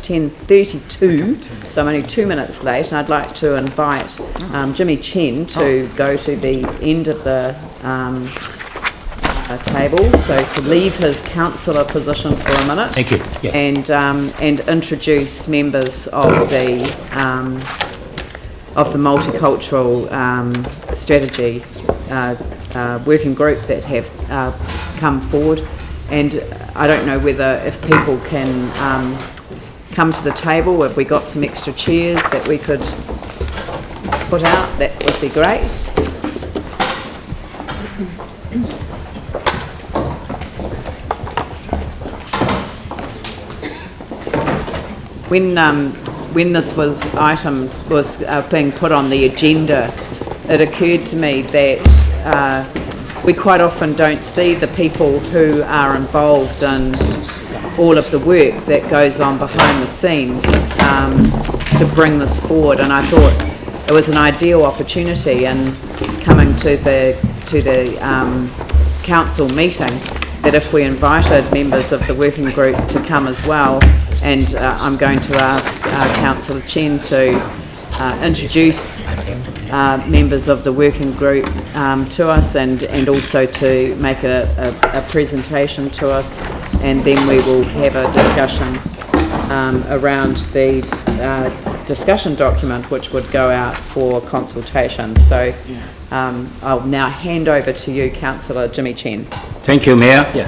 10:32, so I'm only 2 minutes late, and I'd like to invite Jimmy Chen to go to the end of the table, so to leave his councillor position for a minute. Thank you. Yeah. And introduce members of the multicultural strategy working group that have come forward. And I don't know whether if people can come to the table, if we got some extra chairs that we could put out, that would be great. When this item was being put on the agenda, it occurred to me that we quite often don't see the people who are involved in all of the work that goes on behind the scenes to bring this forward. And I thought it was an ideal opportunity in coming to the council meeting that if we invited members of the working group to come as well, and I'm going to ask Councillor Chen to introduce members of the working group to us, and also to make a presentation to us, and then we will have a discussion around the discussion document which would go out for consultation. So I'll now hand over to you, Councillor Jimmy Chen. Thank you, Mayor. Yeah.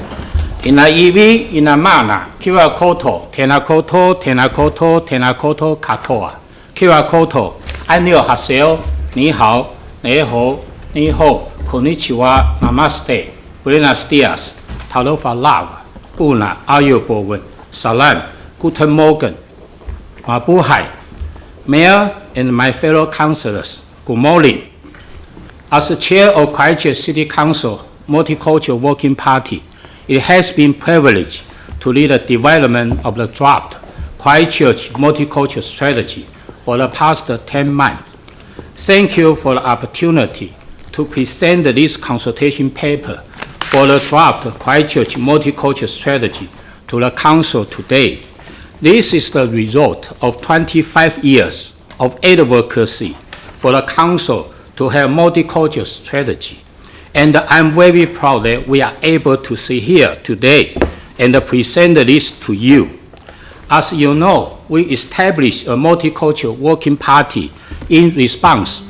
Ina iwi ina mana kiwa koto tena koto katoa kiwa koto 안녕하세요你好你好你好 konnichiwa namaste buenos dias talofa lava una ayubowen salam guten morgen mabuhay. Mayor and my fellow councillors, good morning. As the chair of Christchurch City Council Multicultural Working Party, it has been a privilege to lead the development of the draft Christchurch Multicultural Strategy for the past 10 months. Thank you for the opportunity to present this consultation paper for the draft Christchurch Multicultural Strategy to the Council today. This is the result of 25 years of advocacy for the Council to have multicultural strategy. And I'm very proud that we are able to see here today and present this to you. As you know, we established a multicultural working party in response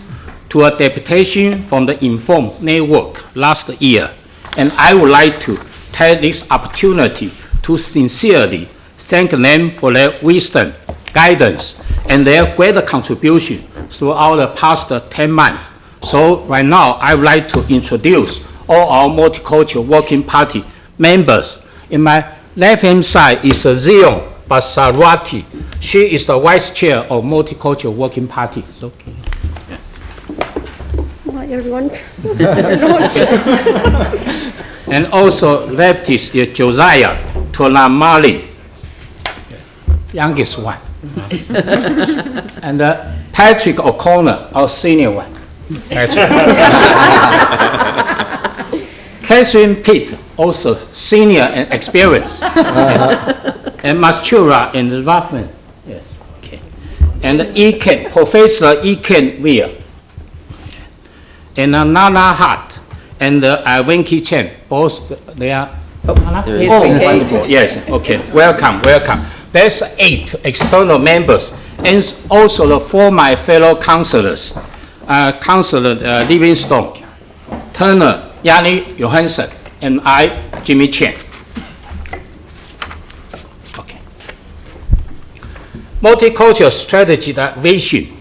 to a deputation from the Inform Network last year. And I would like to take this opportunity to sincerely thank them for their wisdom, guidance, and their great contribution throughout the past 10 months. So right now, I would like to introduce all our Multicultural Working Party members. In my left-hand side is Zion Basarwati. She is the Vice Chair of Multicultural Working Party. Okay. Hi, everyone. And also leftist is Josiah Tolamali, youngest one. And Patrick O'Connor, our senior one. Catherine Pitt, also senior and experienced. And Mastura in development. Yes, okay. And Eken, Professor Eken Weir. And Nana Hart and Wenki Chen, both they are. Wonderful. Yes, okay. Welcome, welcome. There's 8 external members, and also the 4 my fellow councillors. Councillor Livingstone, Turner, Yanni Johansson, and I, Jimmy Chen. Okay. Multicultural strategy, that vision.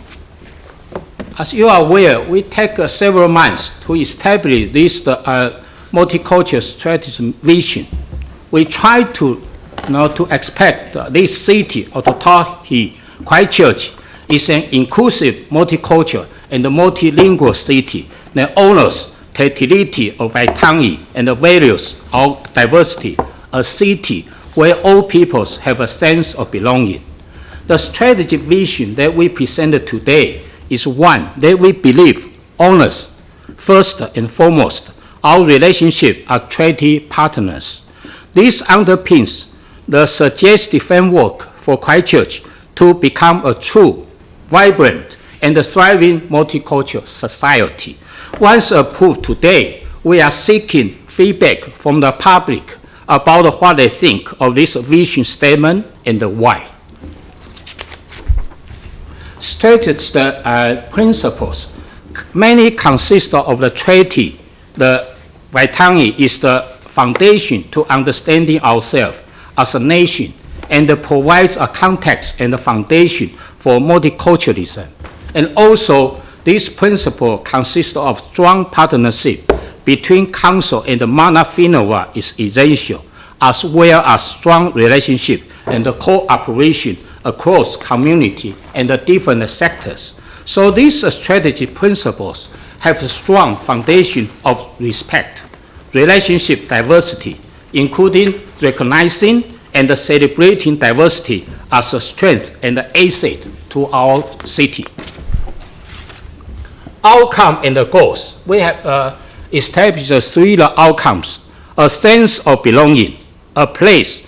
As you are aware, we take several months to establish this multicultural strategy vision. We try to expect this city of Otahi, Christchurch, is an inclusive, multicultural, and multilingual city that honors the utility of Waitangi and the values of diversity, a city where all peoples have a sense of belonging. The strategic vision that we presented today is one that we believe honors, first and foremost, our relationship as treaty partners. This underpins the suggested framework for Christchurch to become a true, vibrant, and thriving multicultural society. Once approved today, we are seeking feedback from the public about what they think of this vision statement and why. Strategic principles. Many consist of the treaty. The Waitangi is the foundation to understanding ourselves as a nation and provides a context and a foundation for multiculturalism. And also, this principle consists of strong partnership between Council and the Mana Whenua is essential, as well as strong relationship and the cooperation across community and the different sectors. So these strategic principles have a strong foundation of respect, relationship diversity, including recognizing and celebrating diversity as a strength and an asset to our city. Outcome and the goals. We have established 3 outcomes: a sense of belonging, a place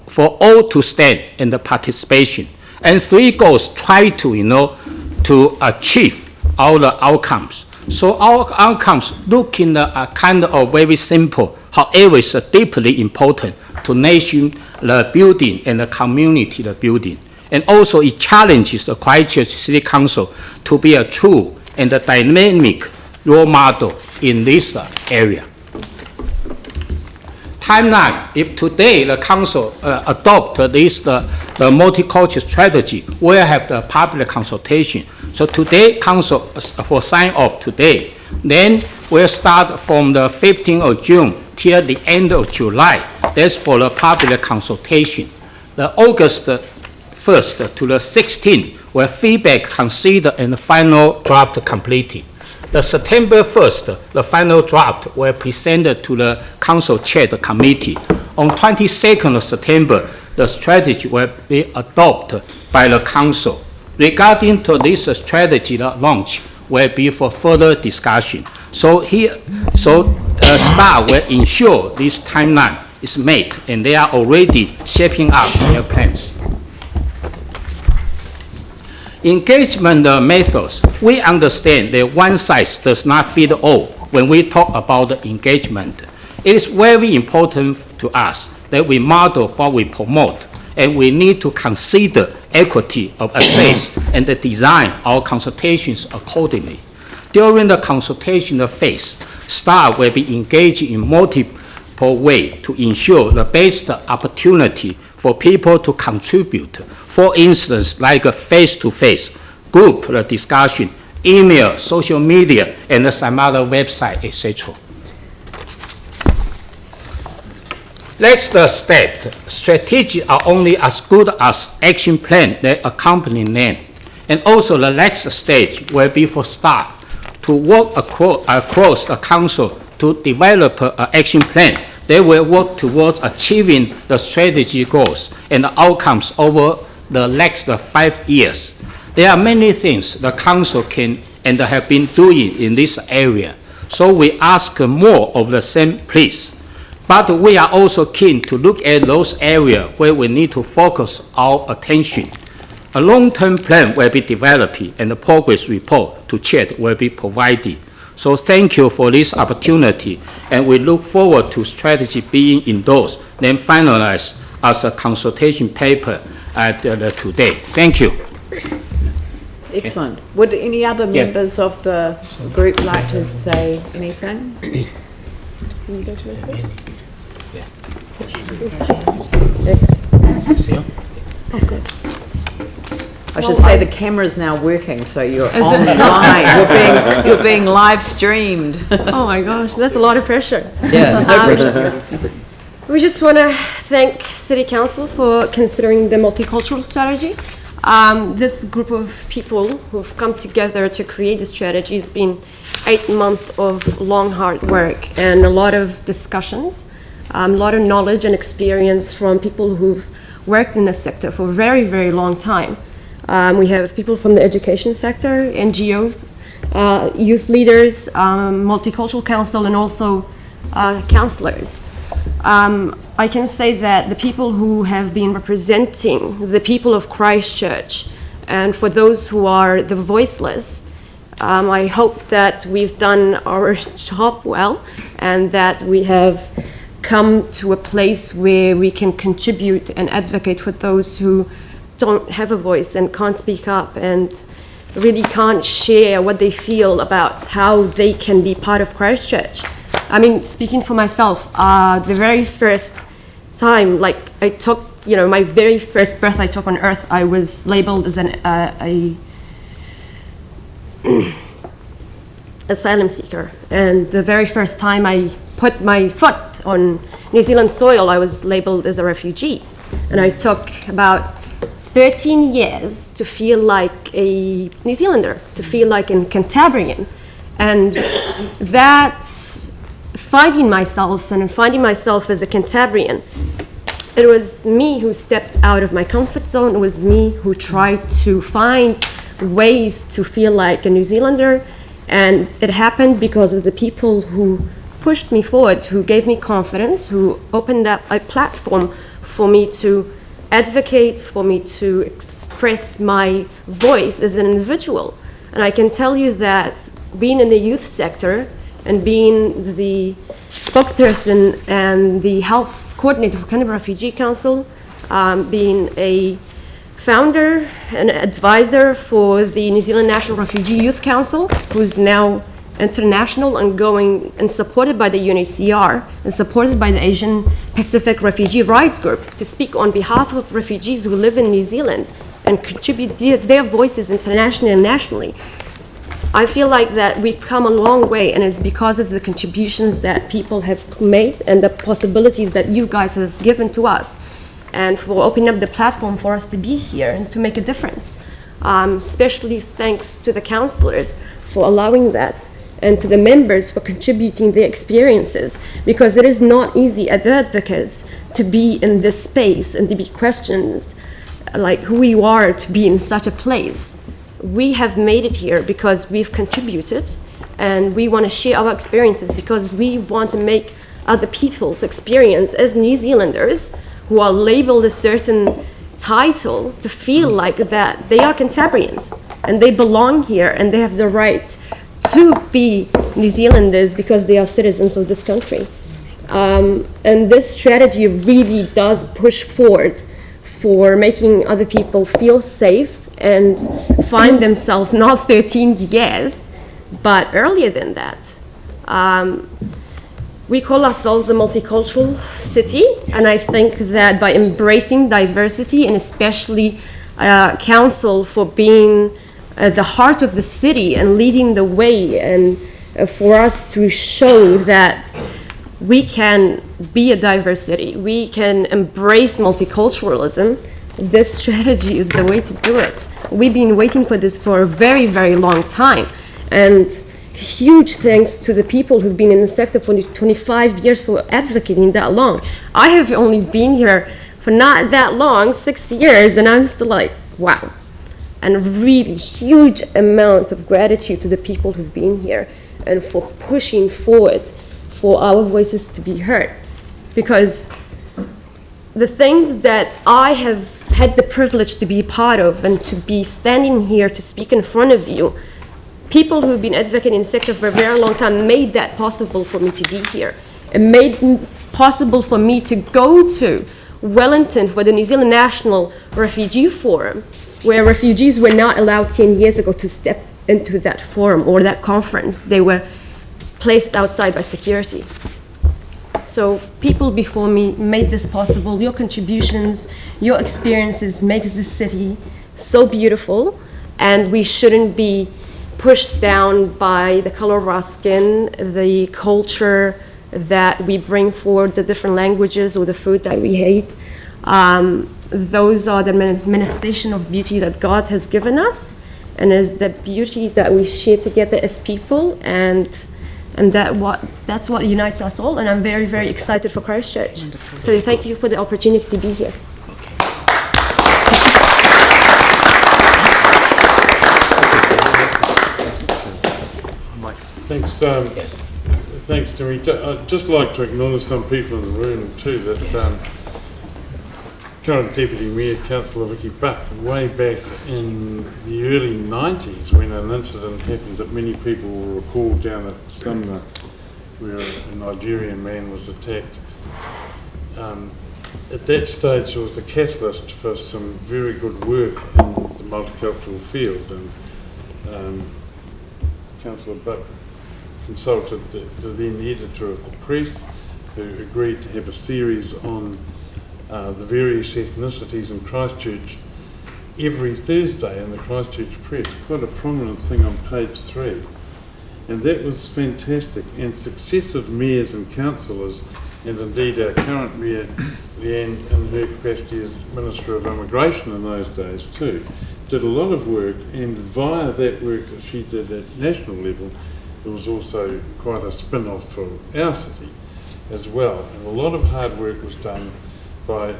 for all to stand in the participation, and 3 goals try to, to achieve all the outcomes. So our outcomes look in a kind of very simple, however, it's deeply important to nation the building and the community the building. And also it challenges the Christchurch City Council to be a true and a dynamic role model in this area. Timeline. If today the council adopt this the multicultural strategy, we'll have the public consultation. So today council for sign off today. Then we'll start from the 15th of June till the end of July. That's for the public consultation. The August 1st to the 16th, where feedback considered and the final draft completed. The September 1st, the final draft were presented to the council chaired committee. On 22nd of September, the strategy will be adopted by the council. Regarding to this strategy, the launch will be for further discussion. So staff will ensure this timeline is made, and they are already shaping up their plans. Engagement methods. We understand that one size does not fit all when we talk about the engagement. It is very important to us that we model what we promote, and we need to consider equity of access and design our consultations accordingly. During the consultation phase, staff will be engaged in multiple ways to ensure the best opportunity for people to contribute. For instance, like a face-to-face, group discussion, email, social media, and some other website, etc. Next step, strategies are only as good as action plan that accompany them. And also the next stage will be for staff to work across the council to develop an action plan. They will work towards achieving the strategy goals and the outcomes over the next 5 years. There are many things the council can and have been doing in this area. So we ask more of the same, please. But we are also keen to look at those areas where we need to focus our attention. A long-term plan will be developed and the progress report to CHED will be provided. So thank you for this opportunity, and we look forward to strategy being endorsed, then finalized as a consultation paper today. Thank you. Excellent. Would any other members of the group like to say anything? Can you go to this one? I should say the camera is now working, so you're online. You're being live streamed. Oh my gosh, that's a lot of pressure. Yeah, no pressure. We just want to thank City Council for considering the multicultural strategy. This group of people who've come together to create the strategy has been 8 months of long, hard work and a lot of discussions, a lot of knowledge and experience from people who've worked in the sector for a very, very long time. We have people from the education sector, NGOs, youth leaders, Multicultural Council, and also councillors. I can say that the people who have been representing the people of Christchurch, and for those who are the voiceless, I hope that we've done our job well and that we have come to a place where we can contribute and advocate for those who don't have a voice and can't speak up and really can't share what they feel about how they can be part of Christchurch. I mean, speaking for myself, the very first time, like I took, you know, my very first breath I took on earth, I was labeled as an asylum seeker. And the very first time I put my foot on New Zealand soil, I was labeled as a refugee. And I took about 13 years to feel like a New Zealander, to feel like a Cantabrian. And that finding myself as a Cantabrian, it was me who stepped out of my comfort zone. It was me who tried to find ways to feel like a New Zealander. And it happened because of the people who pushed me forward, who gave me confidence, who opened up a platform for me to advocate, for me to express my voice as an individual. And I can tell you that being in the youth sector and being the spokesperson and the health coordinator for Canberra Refugee Council, being a founder and advisor for the New Zealand National Refugee Youth Council, who's now international and going and supported by the UNHCR and supported by the Asian Pacific Refugee Rights Group to speak on behalf of refugees who live in New Zealand and contribute their voices internationally and nationally. I feel like that we've come a long way, and it's because of the contributions that people have made and the possibilities that you guys have given to us, and for opening up the platform for us to be here and to make a difference. Especially thanks to the councillors for allowing that, and to the members for contributing their experiences, because it is not easy as advocates to be in this space and to be questioned like who you are to be in such a place. We have made it here because we've contributed, and we want to share our experiences because we want to make other people's experience as New Zealanders who are labeled a certain title to feel like that they are Cantabrians and they belong here and they have the right to be New Zealanders because they are citizens of this country. And this strategy really does push forward for making other people feel safe and find themselves not 13 years, but earlier than that. We call ourselves a multicultural city, and I think that by embracing diversity, and especially council for being the heart of the city and leading the way, and for us to show that we can be a diverse city, we can embrace multiculturalism, this strategy is the way to do it. We've been waiting for this for a very, very long time, and huge thanks to the people who've been in the sector for 25 years for advocating that long. I have only been here for not that long, 6 years, and I'm still like, wow. And really huge amount of gratitude to the people who've been here and for pushing forward for our voices to be heard. Because the things that I have had the privilege to be part of and to be standing here to speak in front of you, people who've been advocating in the sector for a very long time made that possible for me to be here. It made possible for me to go to Wellington for the New Zealand National Refugee Forum, where refugees were not allowed 10 years ago to step into that forum or that conference. They were placed outside by security. So people before me made this possible. Your contributions, your experiences makes this city so beautiful, and we shouldn't be pushed down by the color of our skin, the culture that we bring forward, the different languages or the food that we hate. Those are the manifestation of beauty that God has given us, and is the beauty that we share together as people, and that's what unites us all. And I'm very, very excited for Christchurch. So thank you for the opportunity to be here. Thanks, Thanks, Jimmy. I'd just like to acknowledge some people in the room too, that current Deputy Mayor, Councillor Vicky Buck, way back in the early 90s when an incident happened that many people will recall down at Sumner where a Nigerian man was attacked. At that stage there was a catalyst for some very good work in the multicultural field, and Councillor Buck consulted the then editor of the press, who agreed to have a series on the various ethnicities in Christchurch every Thursday in the Christchurch Press, quite a prominent thing on page 3. And that was fantastic, and successive mayors and councillors, and indeed our current mayor, Leanne, in her capacity as Minister of Immigration in those days too, did a lot of work, and via that work that she did at national level, there was also quite a spin-off for our city as well. And a lot of hard work was done by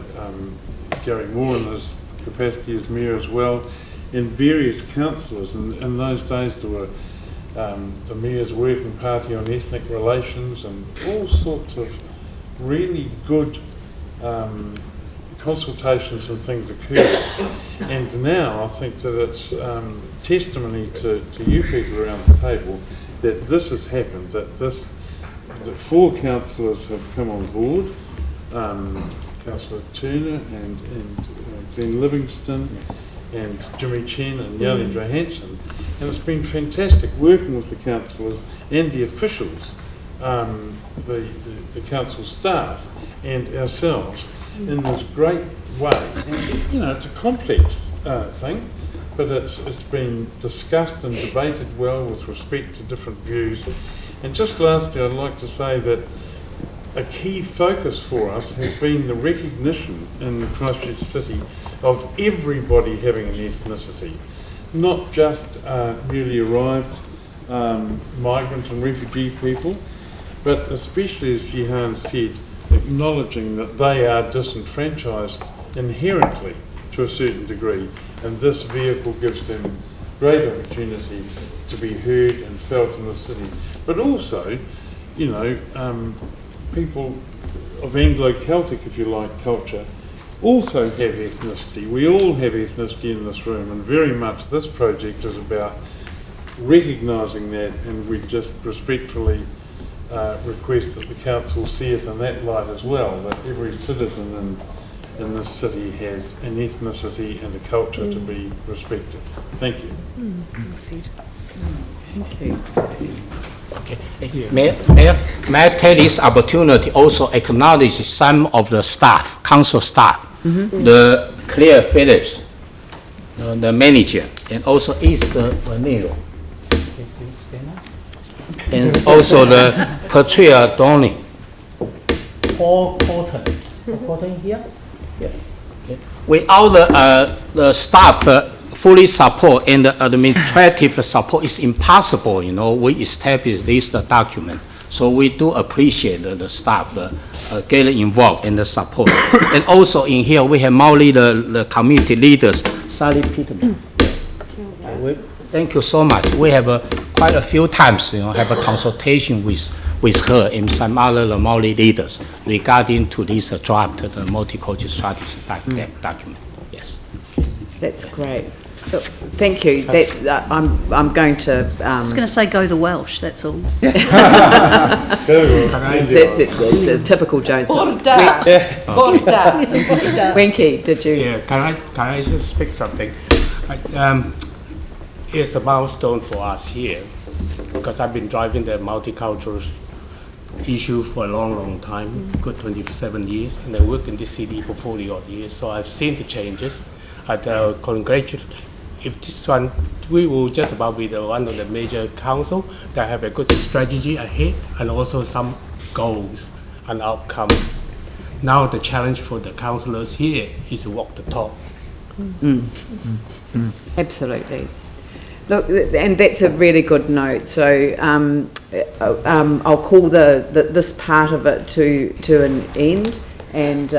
Gary Moore in his capacity as mayor as well, and various councillors. And in those days there were the Mayor's Working Party on Ethnic Relations and all sorts of really good consultations and things occurred. And now I think that it's testimony to you people around the table that this has happened, that 4 councillors have come on board, Councillor Turner and Glenn Livingston and Jimmy Chen and Yali Johansson, and it's been fantastic working with the councillors and the officials, the council staff and ourselves in this great way. And, you know, it's a complex thing, but it's been discussed and debated well with respect to different views. And just lastly, I'd like to say that a key focus for us has been the recognition in Christchurch City of everybody having an ethnicity, not just newly arrived migrant and refugee people, but especially, as Jihan said, acknowledging that they are disenfranchised inherently to a certain degree, and this vehicle gives them great opportunity to be heard and felt in the city. But also, you know, people of Anglo-Celtic, if you like, culture also have ethnicity. We all have ethnicity in this room, and very much this project is about recognising that, and we just respectfully request that the council see it in that light as well, that every citizen in this city has an ethnicity and a culture to be respected. Thank you. Thank you. Okay. May I take this opportunity also acknowledge some of the staff, council staff, the Claire Phillips, the manager, and also Easter Vanero, and also the Patricia Donley, Paul Porton here. Yes. Okay. Without the staff fully support and the administrative support, is impossible, you know, we establish this document. So we do appreciate the staff getting involved in the support. And also in here we have Mauli, the community leaders, Sally Peterman. Thank you so much. We have quite a few times, you know, have a consultation with her and some other Mauli leaders regarding to this draft, the multicultural strategy document. Yes. That's great. So, thank you. I'm going to. I was going to say go the Welsh. That's all. That's a typical Jones. Wenky, did you? Yeah, can I just speak something? It's a milestone for us here because I've been driving the multicultural issue for a long time, good 27 years, and I worked in this city for 40 odd years, so I've seen the changes. I'd congratulate. If this one, we will just about be the one of the major council that have a good strategy ahead and also some goals and outcome. Now the challenge for the councillors here is to walk the talk. Absolutely. Look, and that's a really good note. So I'll call this part of it to an end, and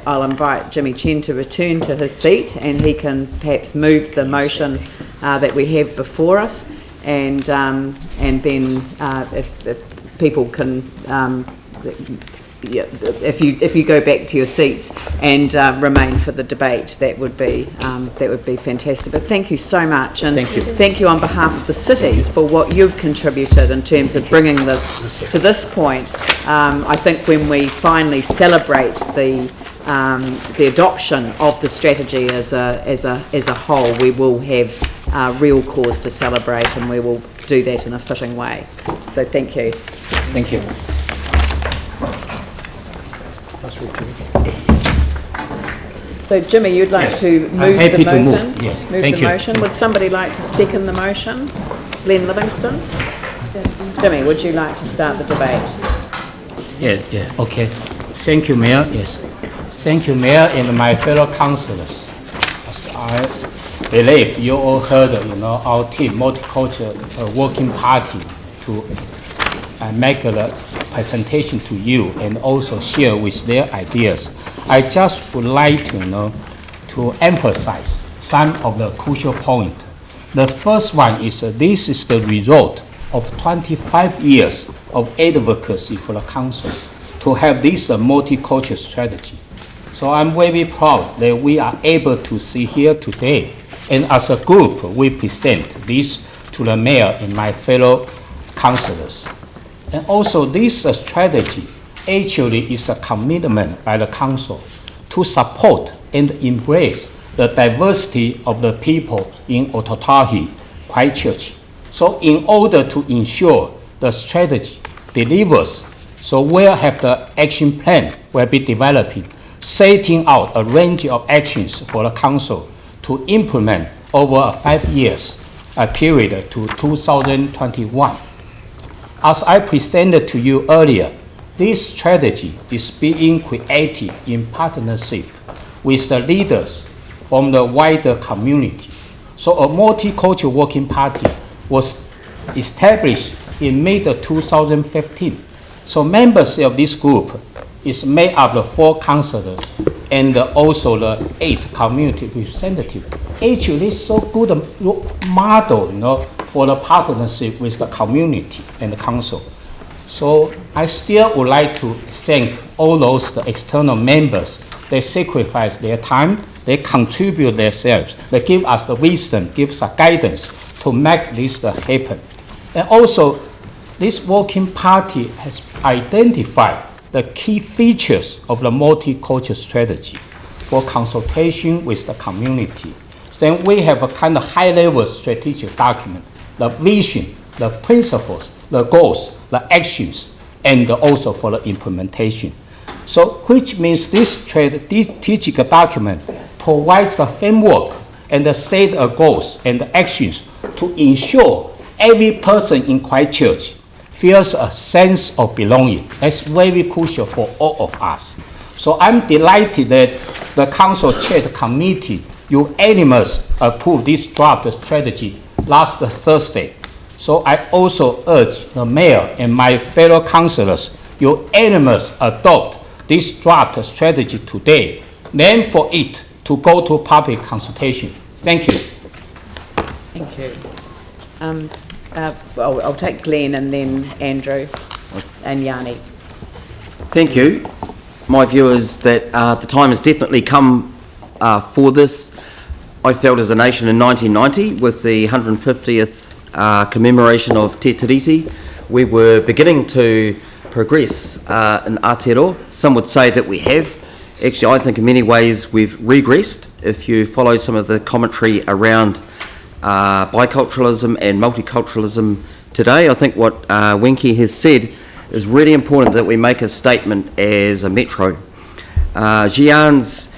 I'll invite Jimmy Chen to return to his seat, and he can perhaps move the motion that we have before us, and then if people can, if you go back to your seats and remain for the debate, that would be fantastic. But thank you so much, and thank you on behalf of the city for what you've contributed in terms of bringing this to this point. I think when we finally celebrate the adoption of the strategy as a whole, we will have real cause to celebrate, and we will do that in a fitting way. So thank you. Thank you. So Jimmy, you'd like Yes. to I'm move happy the to motion? move, yes. Move Thank the you. motion. Would somebody like to second the motion? Glenn Livingston? Jimmy, would you like to start the debate? Yeah, okay. Thank you, Mayor. Yes. Thank you, Mayor, and my fellow councillors. As I believe you all heard, our team, Multicultural Working Party, to make a presentation to you and also share with their ideas. I just would like to, to emphasize some of the crucial points. The first one is this is the result of 25 years of advocacy for the council to have this multicultural strategy. So I'm very proud that we are able to see here today, and as a group, we present this to the mayor and my fellow councillors. And also this strategy actually is a commitment by the council to support and embrace the diversity of the people in Otautahi, Christchurch. So in order to ensure the strategy delivers, so we'll have the action plan will be developing, setting out a range of actions for the council to implement over a 5 years period to 2021. As I presented to you earlier, this strategy is being created in partnership with the leaders from the wider community. So a multicultural working party was established in mid-2015. So members of this group is made up of 4 councillors and also the 8 community representatives. Actually, it's so good a model, for the partnership with the community and the council. So I still would like to thank all those external members. They sacrifice their time, they contribute themselves, they give us the wisdom, give us guidance to make this happen. And also, this working party has identified the key features of the multicultural strategy for consultation with the community. Then we have a kind of high-level strategic document, the vision, the principles, the goals, the actions, and also for the implementation. So, which means this strategic document provides the framework and the set of goals and the actions to ensure every person in Christchurch feels a sense of belonging. That's very crucial for all of us. So I'm delighted that the council chaired committee unanimously approved this draft strategy last Thursday. So I also urge the mayor and my fellow councillors unanimously adopt this draft strategy today, then for it to go to public consultation. Thank you. Thank you. I'll take Glenn and then Andrew and Yanni. Thank you. My view is that the time has definitely come for this. I felt as a nation in 1990 with the 150th commemoration of Te Tiriti, we were beginning to progress in Aotearoa. Some would say that we have. Actually, I think in many ways we've regressed. If you follow some of the commentary around biculturalism and multiculturalism today, I think what Wenki has said is really important, that we make a statement as a metro. Jian's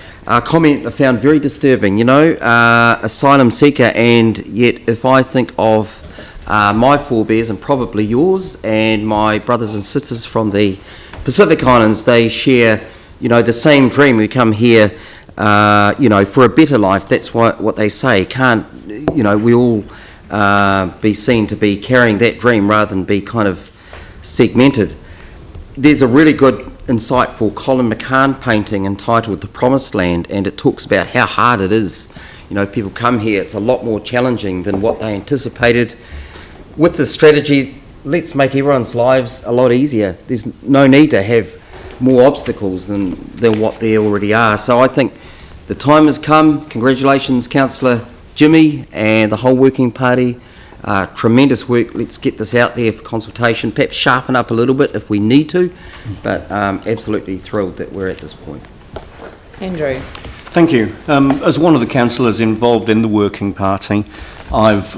comment I found very disturbing, asylum seeker, and yet if I think of my forebears and probably yours and my brothers and sisters from the Pacific Islands, they share, the same dream. We come here, for a better life. That's what they say. Can't, we all be seen to be carrying that dream rather than be kind of segmented. There's a really good, insightful Colin McCann painting entitled The Promised Land, and it talks about how hard it is. People come here, it's a lot more challenging than what they anticipated. With the strategy, let's make everyone's lives a lot easier. There's no need to have more obstacles than what there already are. So I think the time has come. Congratulations, Councillor Jimmy and the whole working party. Tremendous work. Let's get this out there for consultation. Perhaps sharpen up a little bit if we need to, but absolutely thrilled that we're at this point. Andrew. Thank you. As one of the councillors involved in the working party, I've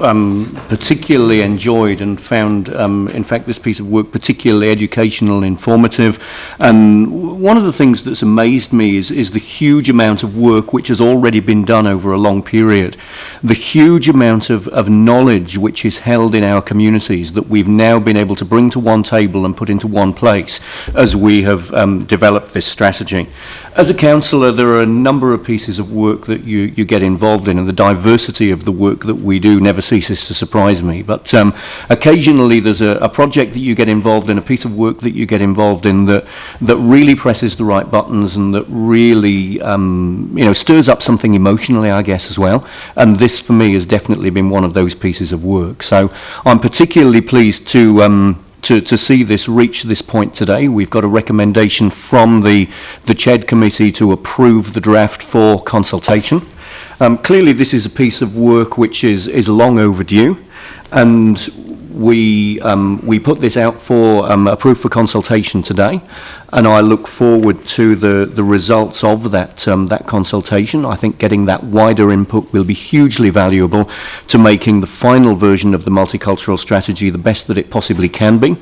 particularly enjoyed and found, in fact, this piece of work particularly educational and informative. And one of the things that's amazed me is the huge amount of work which has already been done over a long period. The huge amount of knowledge which is held in our communities that we've now been able to bring to one table and put into one place as we have developed this strategy. As a councillor, there are a number of pieces of work that you get involved in, and the diversity of the work that we do never ceases to surprise me. But occasionally there's a project that you get involved in, a piece of work that you get involved in that really presses the right buttons and that really stirs up something emotionally, I guess, as well. And this, for me, has definitely been one of those pieces of work. So I'm particularly pleased to see this reach this point today. We've got a recommendation from the CHED committee to approve the draft for consultation. Clearly this is a piece of work which is long overdue, and we put this out for approved for consultation today, and I look forward to the results of that consultation. I think getting that wider input will be hugely valuable to making the final version of the multicultural strategy the best that it possibly can be.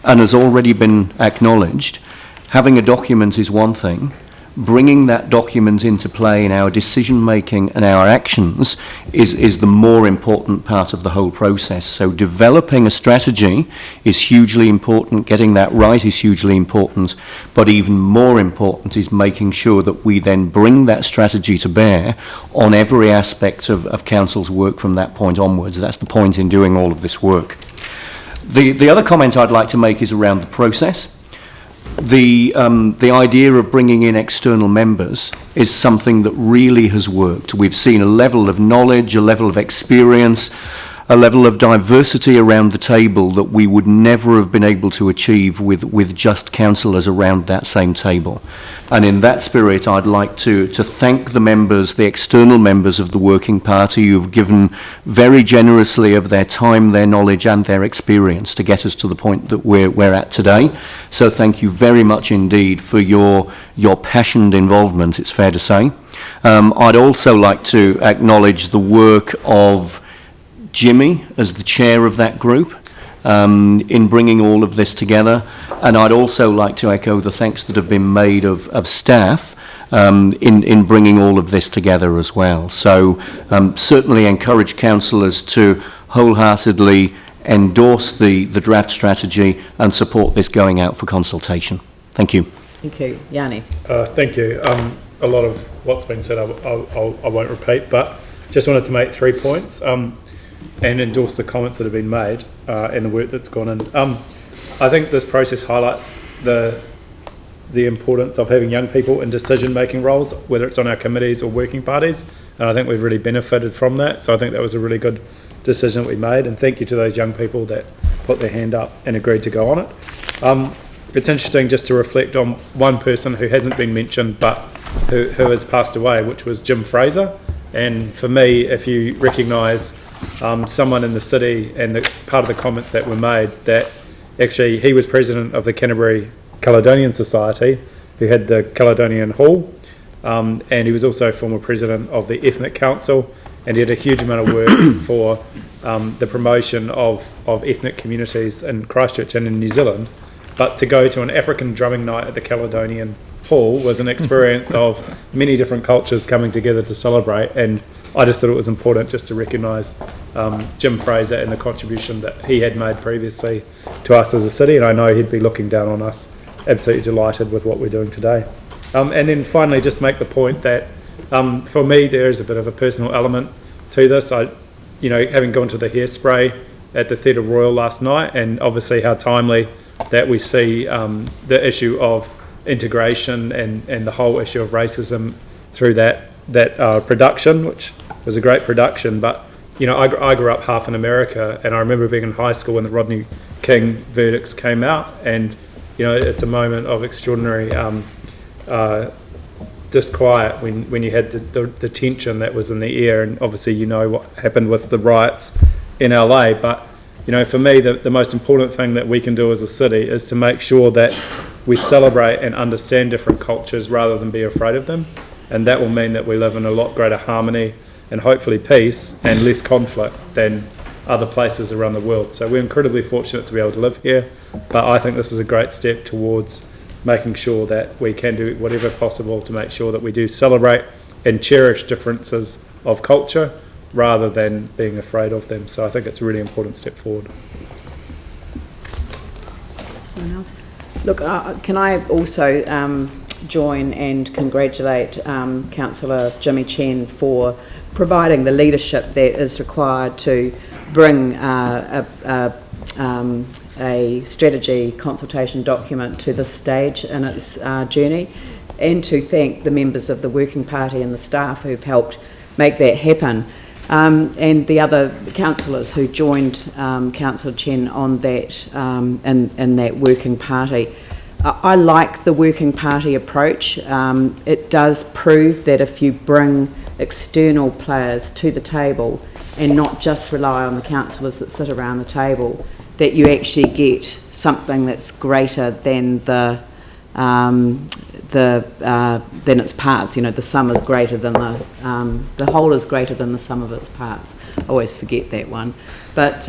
And as already been acknowledged, having a document is one thing. Bringing that document into play in our decision making and our actions is the more important part of the whole process. So developing a strategy is hugely important, getting that right is hugely important, but even more important is making sure that we then bring that strategy to bear on every aspect of Council's work from that point onwards. That's the point in doing all of this work. The other comment I'd like to make is around the process. The idea of bringing in external members is something that really has worked. We've seen a level of knowledge, a level of experience, a level of diversity around the table that we would never have been able to achieve with just councillors around that same table. And in that spirit, I'd like to thank the members, the external members of the working party who've given very generously of their time, their knowledge and their experience to get us to the point that we're at today. So thank you very much indeed for your passionate involvement, it's fair to say. I'd also like to acknowledge the work of Jimmy as the chair of that group in bringing all of this together, and I'd also like to echo the thanks that have been made of staff in bringing all of this together as well. So certainly encourage councillors to wholeheartedly endorse the draft strategy and support this going out for consultation. Thank you. Thank you. Yanni. Thank you. A lot of what's been said I won't repeat, but just wanted to make 3 points. And endorse the comments that have been made and the work that's gone in. I think this process highlights the importance of having young people in decision-making roles, whether it's on our committees or working parties, and I think we've really benefited from that. So I think that was a really good decision that we made, and thank you to those young people that put their hand up and agreed to go on it. It's interesting just to reflect on one person who hasn't been mentioned but who has passed away, which was Jim Fraser. And for me, if you recognise someone in the city and part of the comments that were made, that actually he was president of the Canterbury Caledonian Society, who had the Caledonian Hall, and he was also former president of the Ethnic Council, and he had a huge amount of work for the promotion of ethnic communities in Christchurch and in New Zealand. But to go to an African drumming night at the Caledonian Hall was an experience of many different cultures coming together to celebrate, and I just thought it was important just to recognise Jim Fraser and the contribution that he had made previously to us as a city, and I know he'd be looking down on us. Absolutely delighted with what we're doing today. And then finally, just make the point that for me there is a bit of a personal element to this. Having gone to the hairspray at the Theatre Royal last night, and obviously how timely that we see the issue of integration and the whole issue of racism through that production, which was a great production, but you know, I grew up half in America, and I remember being in high school when the Rodney King verdicts came out, and you know, it's a moment of extraordinary disquiet when you had the tension that was in the air, and obviously you know what happened with the riots in LA. But you know, for me, the most important thing that we can do as a city is to make sure that we celebrate and understand different cultures rather than be afraid of them, and that will mean that we live in a lot greater harmony and hopefully peace and less conflict than other places around the world. So we're incredibly fortunate to be able to live here, but I think this is a great step towards making sure that we can do whatever possible to make sure that we do celebrate and cherish differences of culture rather than being afraid of them. So I think it's a really important step forward. Look, can I also join and congratulate Councillor Jimmy Chen for providing the leadership that is required to bring a strategy consultation document to this stage in its journey, and to thank the members of the Working Party and the staff who've helped make that happen, and the other councillors who joined Councillor Chen on that in that Working Party. I like the Working Party approach. It does prove that if you bring external players to the table and not just rely on the councillors that sit around the table, that you actually get something that's greater than than its parts. You know, the sum is greater than the whole is greater than the sum of its parts. I always forget that one, but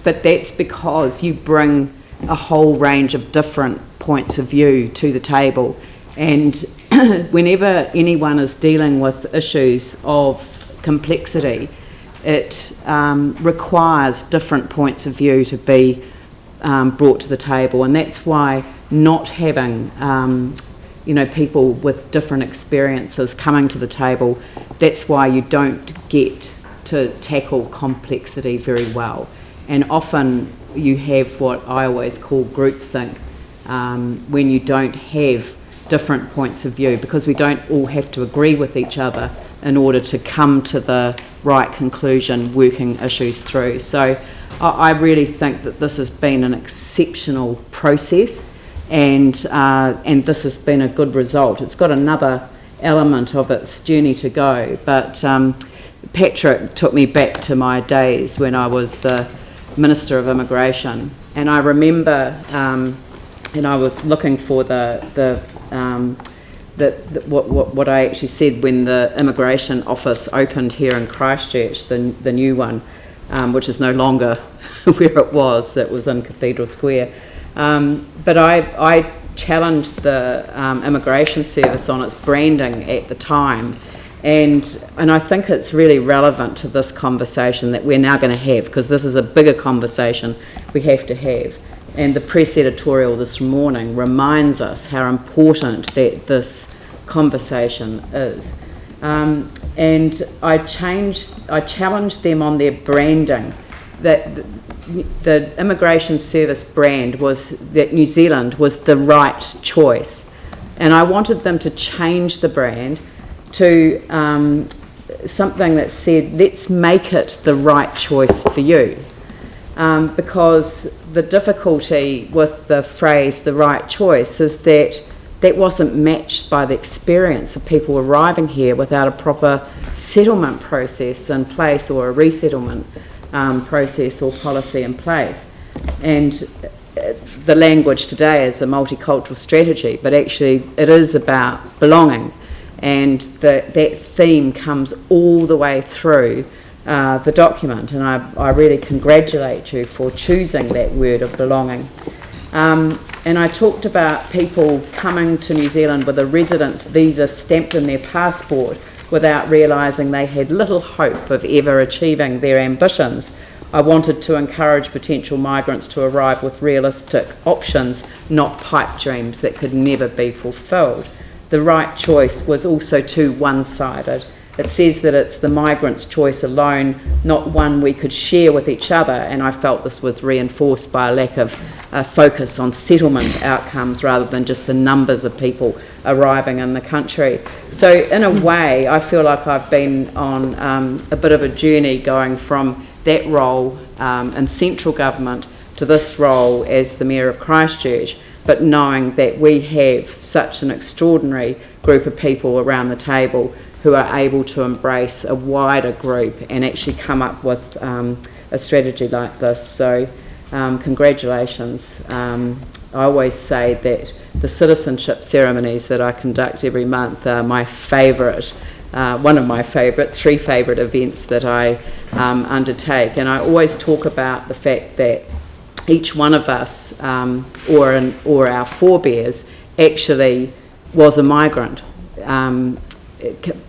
that's because you bring a whole range of different points of view to the table, and whenever anyone is dealing with issues of complexity, it requires different points of view to be brought to the table, and that's why not having people with different experiences coming to the table, that's why you don't get to tackle complexity very well. And often you have what I always call groupthink, when you don't have different points of view, because we don't all have to agree with each other in order to come to the right conclusion, working issues through. So I really think that this has been an exceptional process, and this has been a good result. It's got another element of its journey to go, but Patrick took me back to my days when I was the Minister of Immigration, and I remember and I was looking for what I actually said when the immigration office opened here in Christchurch, the new one, which is no longer where it was in Cathedral Square. But I challenged the immigration service on its branding at the time, and I think it's really relevant to this conversation that we're now going to have, because this is a bigger conversation we have to have. And the press editorial this morning reminds us how important that this conversation is. And I challenged them on their branding, that the immigration service brand was that New Zealand was the right choice. And I wanted them to change the brand to something that said, let's make it the right choice for you. Because the difficulty with the phrase the right choice is that that wasn't matched by the experience of people arriving here without a proper settlement process in place, or a resettlement process or policy in place. And the language today is a multicultural strategy, but actually it is about belonging, and that theme comes all the way through the document, and I really congratulate you for choosing that word of belonging. And I talked about people coming to New Zealand with a residence visa stamped in their passport without realising they had little hope of ever achieving their ambitions. I wanted to encourage potential migrants to arrive with realistic options, not pipe dreams that could never be fulfilled. The right choice was also too one-sided. It says that it's the migrant's choice alone, not one we could share with each other, and I felt this was reinforced by a lack of focus on settlement outcomes rather than just the numbers of people arriving in the country. So in a way, I feel like I've been on a bit of a journey going from that role in central government to this role as the Mayor of Christchurch, but knowing that we have such an extraordinary group of people around the table who are able to embrace a wider group and actually come up with a strategy like this. So congratulations. I always say that the citizenship ceremonies that I conduct every month are my favourite, one of my three favourite events that I undertake. And I always talk about the fact that each one of us or our forebears actually was a migrant.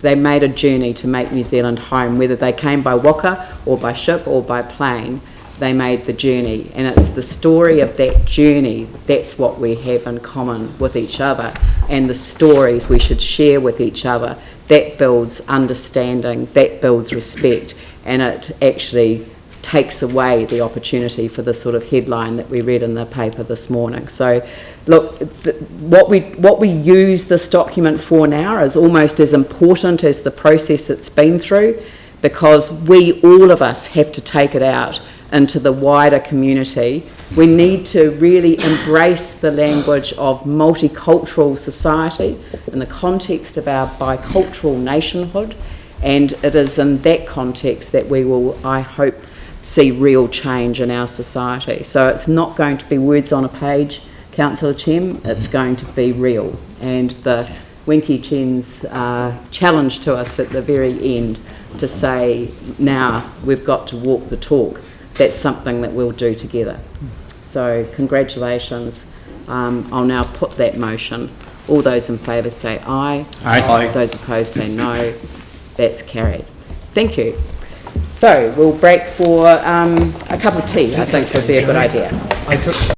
They made a journey to make New Zealand home, whether they came by waka or by ship or by plane. They made the journey, and it's the story of that journey that's what we have in common with each other, and the stories we should share with each other. That builds understanding, that builds respect, and it actually takes away the opportunity for the sort of headline that we read in the paper this morning. So look, what we use this document for now is almost as important as the process it's been through, because all of us have to take it out into the wider community. We need to really embrace the language of multicultural society in the context of our bicultural nationhood, and it is in that context that we will, I hope, see real change in our society. So it's not going to be words on a page, Councillor Chem, it's going to be real. And the Winky Chen's challenge to us at the very end to say, now we've got to walk the talk, that's something that we'll do together. So congratulations. I'll now put that motion. All those in favour say aye. Aye. Those opposed say no. That's carried. Thank you. So we'll break for a cup of tea. I think would be a good idea.